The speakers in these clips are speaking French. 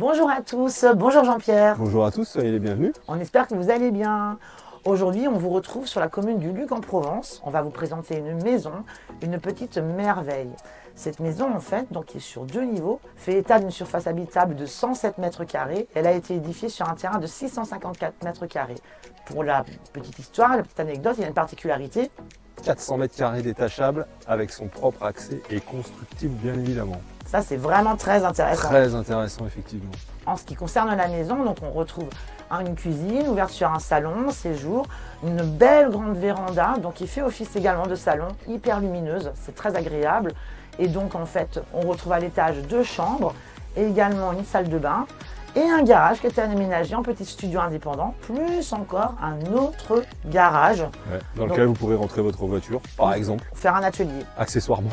Bonjour à tous, bonjour Jean-Pierre. Bonjour à tous, soyez les bienvenus. On espère que vous allez bien. Aujourd'hui, on vous retrouve sur la commune du Luc en Provence. On va vous présenter une maison, une petite merveille. Cette maison, en fait, donc, qui est sur 2 niveaux, fait état d'une surface habitable de 107 mètres carrés. Elle a été édifiée sur un terrain de 654 mètres carrés. Pour la petite histoire, la petite anecdote, il y a une particularité. 400 mètres carrés détachables avec son propre accès et constructible bien évidemment. Ça, c'est vraiment très intéressant. Très intéressant effectivement. En ce qui concerne la maison, donc on retrouve une cuisine ouverte sur un salon, séjour, une belle grande véranda, donc qui fait office également de salon, hyper lumineuse, c'est très agréable. Et donc en fait, on retrouve à l'étage 2 chambres, et également une salle de bain, et un garage qui était aménagé en petit studio indépendant, plus encore un autre garage. Ouais, dans lequel vous pourrez rentrer votre voiture, par exemple. Faire un atelier. Accessoirement.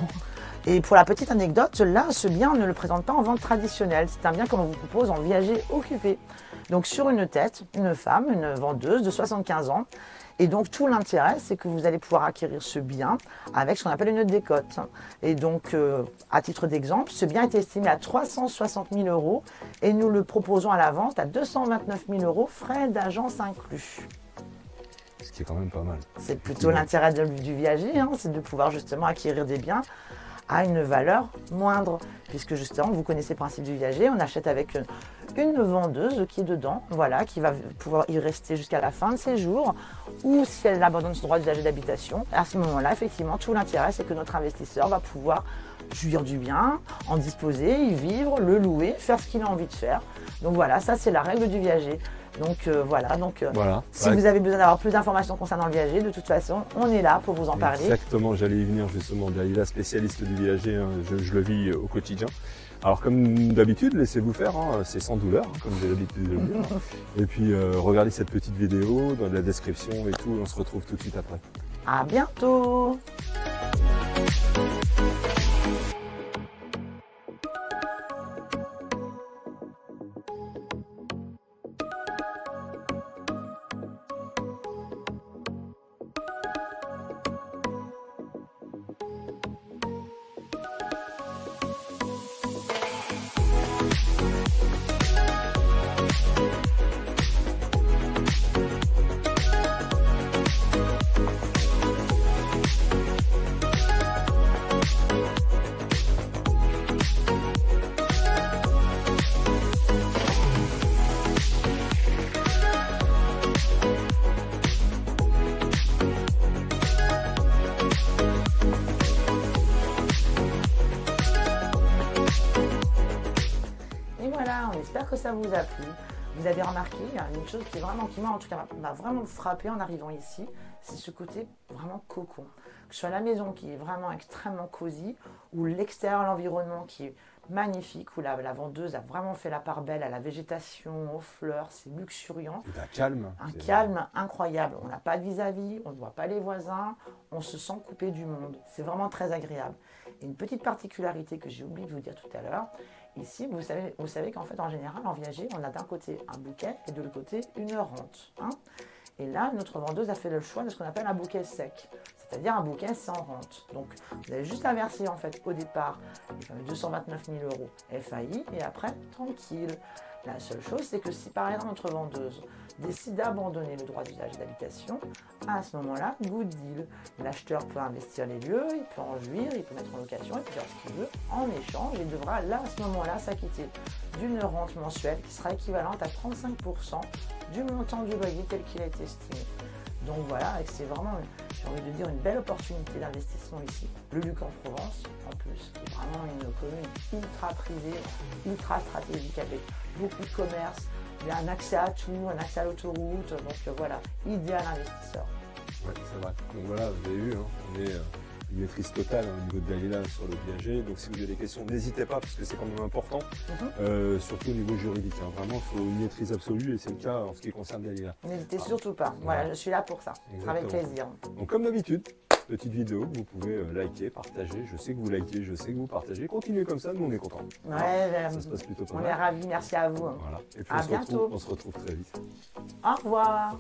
Et pour la petite anecdote, là, ce bien, on ne le présente pas en vente traditionnelle. C'est un bien qu'on vous propose en viager occupé. Donc sur une tête, une femme, une vendeuse de 75 ans. Et donc tout l'intérêt, c'est que vous allez pouvoir acquérir ce bien avec ce qu'on appelle une décote. Et donc, à titre d'exemple, ce bien est estimé à 360 000 € et nous le proposons à la vente à 229 000 €, frais d'agence inclus. Ce qui est quand même pas mal. C'est plutôt l'intérêt du viager, hein, c'est de pouvoir justement acquérir des biens à une valeur moindre, puisque justement, vous connaissez le principe du viager, on achète avec une vendeuse qui est dedans, voilà, qui va pouvoir y rester jusqu'à la fin de ses jours, ou si elle abandonne son droit d'usage d'habitation, à ce moment-là, effectivement, tout l'intérêt, c'est que notre investisseur va pouvoir jouir du bien, en disposer, y vivre, le louer, faire ce qu'il a envie de faire. Donc voilà, ça c'est la règle du viager. Donc voilà, si vous avez besoin d'avoir plus d'informations concernant le viager, de toute façon, on est là pour vous en parler. Exactement, j'allais y venir justement, Dalila, spécialiste du viager, hein, je le vis au quotidien. Alors comme d'habitude, laissez-vous faire, hein, c'est sans douleur, hein, comme j'ai l'habitude de le dire. Et puis regardez cette petite vidéo dans la description et tout, on se retrouve tout de suite après. À bientôt! Voilà, on espère que ça vous a plu. Vous avez remarqué, il y a une chose qui m'a en tout cas m'a vraiment frappé en arrivant ici, c'est ce côté vraiment cocon. Que ce soit la maison qui est vraiment extrêmement cosy, ou l'extérieur, l'environnement qui est magnifique, où la vendeuse a vraiment fait la part belle à la végétation, aux fleurs, c'est luxuriant. C'est un calme. Un calme incroyable. On n'a pas de vis-à-vis, on ne voit pas les voisins, on se sent coupé du monde. C'est vraiment très agréable. Et une petite particularité que j'ai oublié de vous dire tout à l'heure, ici, vous savez qu'en fait, en général, en viager, on a d'un côté un bouquet et de l'autre côté une rente. Hein. Et là, notre vendeuse a fait le choix de ce qu'on appelle un bouquet sec, c'est-à-dire un bouquet sans rente. Donc, vous avez juste à verser en fait au départ les fameux 229 000 € FAI et après, tranquille. La seule chose, c'est que si par exemple notre vendeuse décide d'abandonner le droit d'usage d'habitation, à ce moment-là, good deal. L'acheteur peut investir les lieux, il peut en jouir, il peut mettre en location, il peut faire ce qu'il veut. En échange, il devra là, à ce moment-là, s'acquitter d'une rente mensuelle qui sera équivalente à 35% du montant du loyer tel qu'il a été estimé. Donc voilà, c'est vraiment, j'ai envie de dire, une belle opportunité d'investissement ici. Le Luc en Provence, en plus, qui est vraiment une commune ultra privée, ultra stratégique avec beaucoup de commerce. Il y a un accès à tout, un accès à l'autoroute, donc voilà, idéal investisseur. Ouais, c'est vrai. Donc voilà, vous avez vu, hein, on est une maîtrise totale au niveau de Dalila sur le viager. Donc si vous avez des questions, n'hésitez pas parce que c'est quand même important, surtout au niveau juridique. Hein. Vraiment, il faut une maîtrise absolue et c'est le cas en ce qui concerne Dalila. N'hésitez surtout pas. Voilà, je suis là pour ça. Ce sera avec plaisir. Donc comme d'habitude, petite vidéo, vous pouvez liker, partager. Je sais que vous likez, je sais que vous partagez. Continuez comme ça, nous on est contents. Ouais, ça se passe plutôt pas mal. On est ravis, merci à vous. Voilà. Et puis à bientôt. On se retrouve très vite. Au revoir.